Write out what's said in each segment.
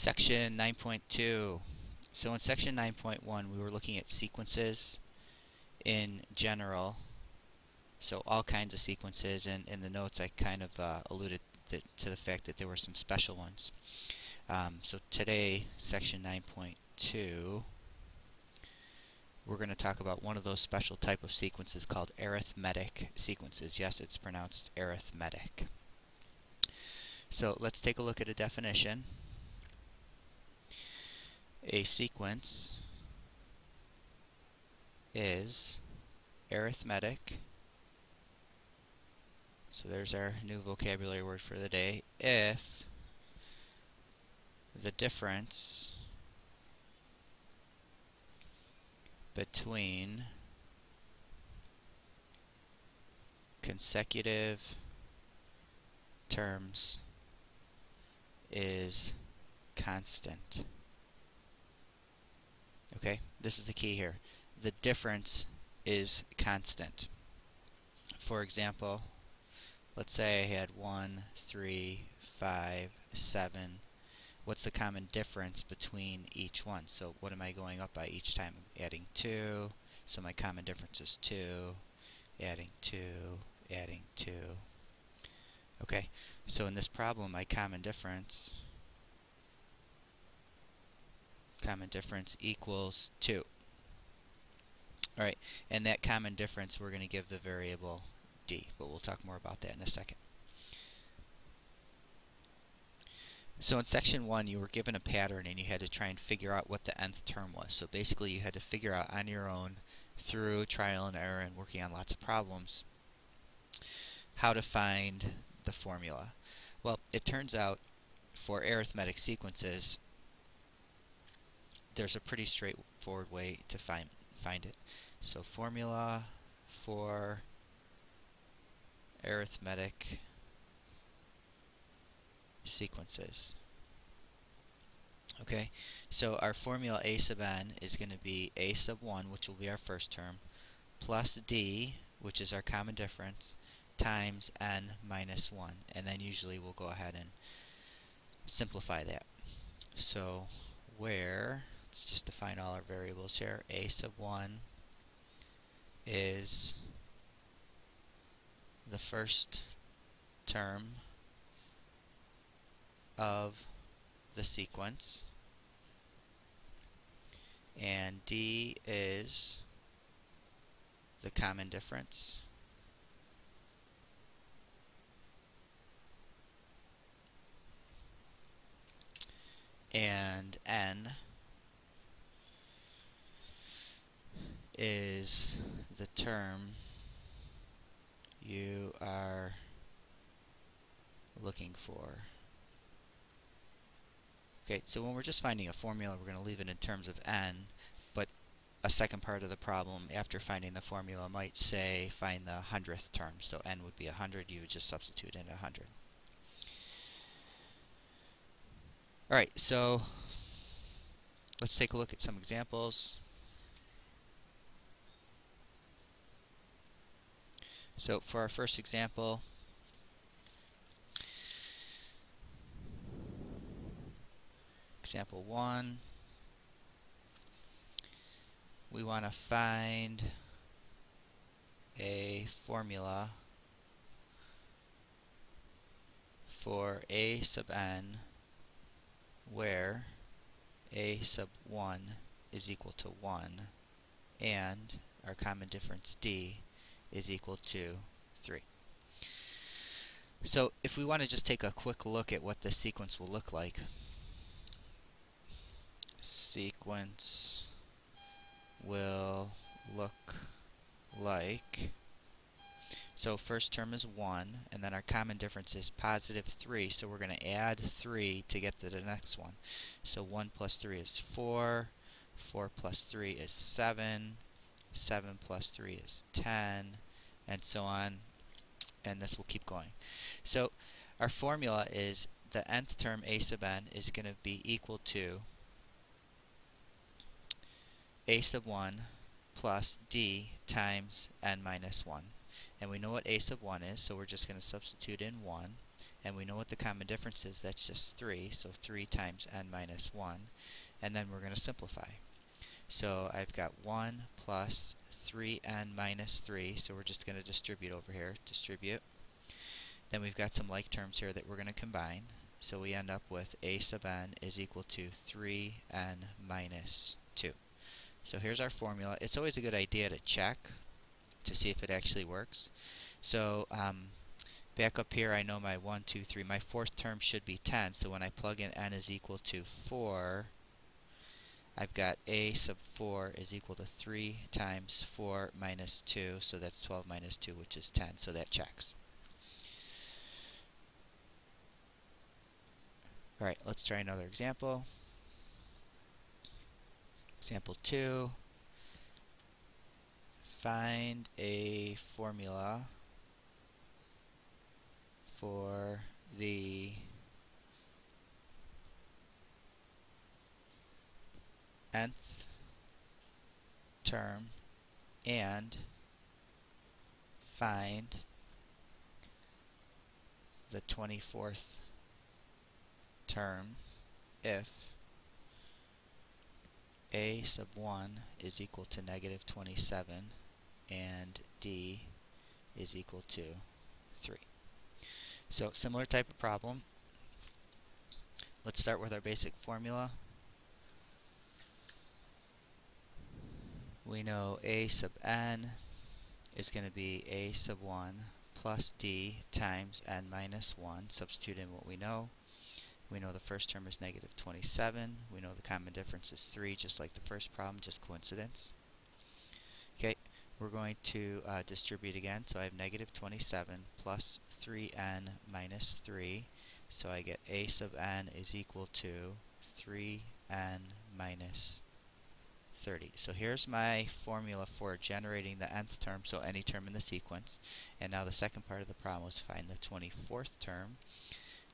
Section 9.2. So in section 9.1 we were looking at sequences in general, so all kinds of sequences, and in the notes I kind of alluded to the fact that there were some special ones. So today, section 9.2, we're going to talk about one of those special type of sequences called arithmetic sequences. Yes, it's pronounced arithmetic. So let's take a look at a definition. A sequence is arithmetic. So there's our new vocabulary word for the day. If the difference between consecutive terms is constant. Okay, this is the key here. The difference is constant. For example, let's say I had 1, 3, 5, 7. What's the common difference between each one? So what am I going up by each time? I'm adding 2. So my common difference is 2. Adding 2. Adding 2. Okay, so in this problem, my common difference equals 2. Alright, and that common difference we're going to give the variable d, but we'll talk more about that in a second. So in section 1 you were given a pattern and you had to try and figure out what the nth term was. So basically you had to figure out on your own, through trial and error and working on lots of problems, how to find the formula. Well, it turns out for arithmetic sequences there's a pretty straightforward way to find it. So formula for arithmetic sequences. Okay, so our formula a sub n is going to be a sub 1, which will be our first term, plus d, which is our common difference, times n minus 1. And then usually we'll go ahead and simplify that. So let's just define all our variables here. A sub 1 is the first term of the sequence, and d is the common difference, and n is the term you are looking for. Okay, so when we're just finding a formula, we're going to leave it in terms of n, but a second part of the problem after finding the formula might say find the 100th term. So n would be 100, you would just substitute in 100. Alright, so let's take a look at some examples. So for our first example, example 1, we want to find a formula for a sub n where a sub 1 is equal to 1 and our common difference d is equal to 3. So if we want to just take a quick look at what this sequence will look like. Sequence will look like, so first term is 1, and then our common difference is positive 3, so we're going to add 3 to get to the next one. So 1 plus 3 is 4, 4 plus 3 is 7, 7 plus 3 is 10, and so on, and this will keep going. So our formula is the nth term a sub n is going to be equal to a sub 1 plus d times n minus 1. And we know what a sub 1 is, so we're just going to substitute in 1. and we know what the common difference is. That's just 3, so 3 times n minus 1, and then we're going to simplify. So I've got 1 plus 3n minus 3, so we're just going to distribute over here, distribute. Then we've got some like terms here that we're going to combine, so we end up with a sub n is equal to 3n minus 2. So here's our formula. It's always a good idea to check to see if it actually works. So back up here, I know my 1, 2, 3. My fourth term should be 10, so when I plug in n is equal to 4, I've got a sub 4 is equal to 3 times 4 minus 2, so that's 12 minus 2, which is 10, so that checks. Alright, let's try another example. Example 2. Find a formula for the nth term and find the 24th term if a sub 1 is equal to negative 27 and d is equal to 3. So similar type of problem. Let's start with our basic formula. We know a sub n is going to be a sub 1 plus d times n minus 1. Substitute in what we know. We know the first term is negative 27. We know the common difference is 3, just like the first problem, just coincidence. Okay, we're going to distribute again. So I have negative 27 plus 3n minus 3. So I get a sub n is equal to 3n minus 30. So here's my formula for generating the nth term, so any term in the sequence. And now the second part of the problem was find the 24th term.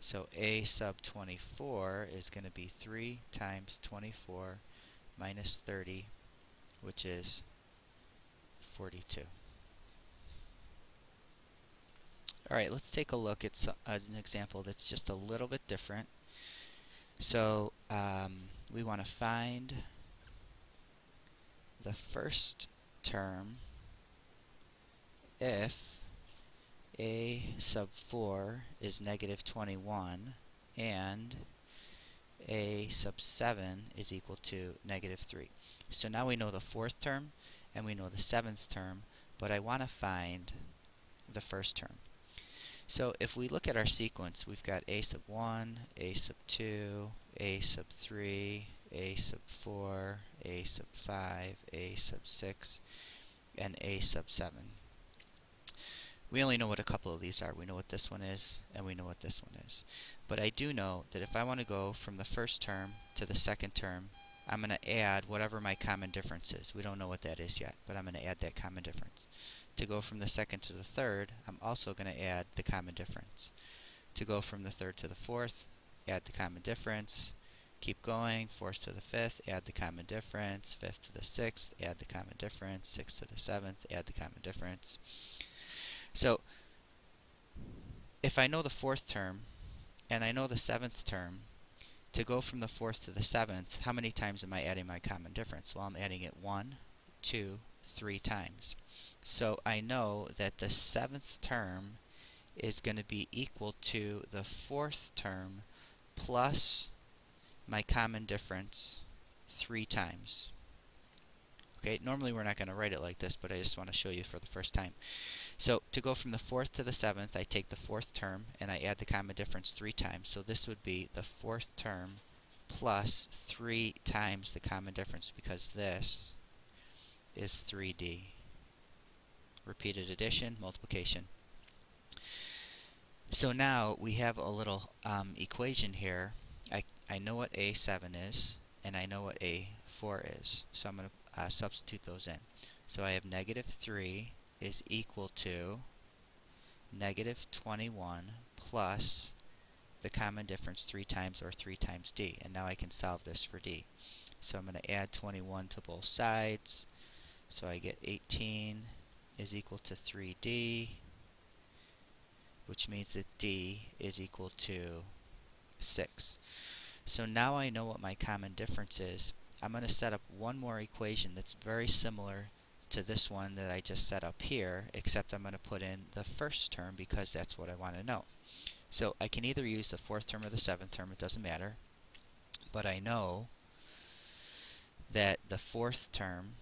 So a sub 24 is going to be 3 times 24 minus 30, which is 42. Alright, let's take a look at an example that's just a little bit different. So we want to find the first term if a sub 4 is negative 21 and a sub 7 is equal to negative 3. So now we know the fourth term and we know the seventh term, but I want to find the first term. So if we look at our sequence, we've got a sub 1, a sub 2, a sub 3, a sub 4, a sub 5, a sub 6, and a sub 7. We only know what a couple of these are. We know what this one is, and we know what this one is. But I do know that if I want to go from the first term to the second term, I'm going to add whatever my common difference is. We don't know what that is yet, but I'm going to add that common difference. To go from the second to the third, I'm also going to add the common difference. To go from the third to the fourth, add the common difference. Keep going, fourth to the fifth, add the common difference. Fifth to the sixth, add the common difference. Sixth to the seventh, add the common difference. So if I know the fourth term and I know the seventh term, to go from the fourth to the seventh, how many times am I adding my common difference? Well, I'm adding it 1, 2, 3 times. So I know that the seventh term is going to be equal to the fourth term plus my common difference 3 times. Okay, normally we're not going to write it like this, but I just want to show you for the first time. So to go from the fourth to the seventh, I take the fourth term and I add the common difference 3 times. So this would be the fourth term plus 3 times the common difference, because this is 3d. Repeated addition, multiplication. So now we have a little equation here. I know what a7 is, and I know what a4 is. So I'm going to substitute those in. So I have negative 3 is equal to negative 21 plus the common difference 3 times, or 3 times d. And now I can solve this for d. So I'm going to add 21 to both sides. So I get 18 is equal to 3d, which means that d is equal to 6. So now I know what my common difference is. I'm going to set up one more equation that's very similar to this one that I just set up here, except I'm going to put in the first term because that's what I want to know. So I can either use the fourth term or the seventh term, it doesn't matter, but I know that the fourth term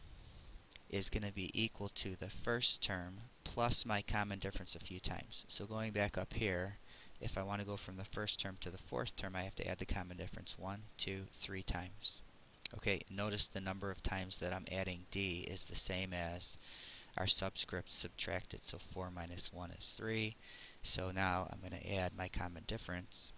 is going to be equal to the first term plus my common difference a few times. So going back up here, if I want to go from the first term to the fourth term, I have to add the common difference 1, 2, 3 times. Okay, notice the number of times that I'm adding d is the same as our subscript subtracted, so 4 minus 1 is 3. So now I'm going to add my common difference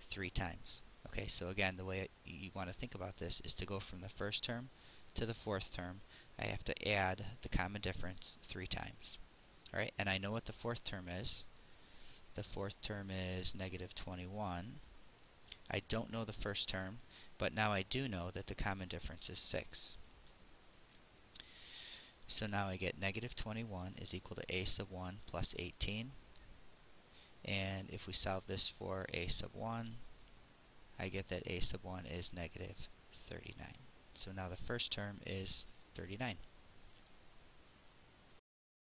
3 times. Okay, so again, the way you want to think about this is to go from the first term to the fourth term. I have to add the common difference 3 times. Alright, and I know what the fourth term is. The fourth term is negative 21. I don't know the first term, but now I do know that the common difference is 6. So now I get negative 21 is equal to a sub 1 plus 18. And if we solve this for a sub 1, I get that a sub 1 is negative 39. So now the first term is 39.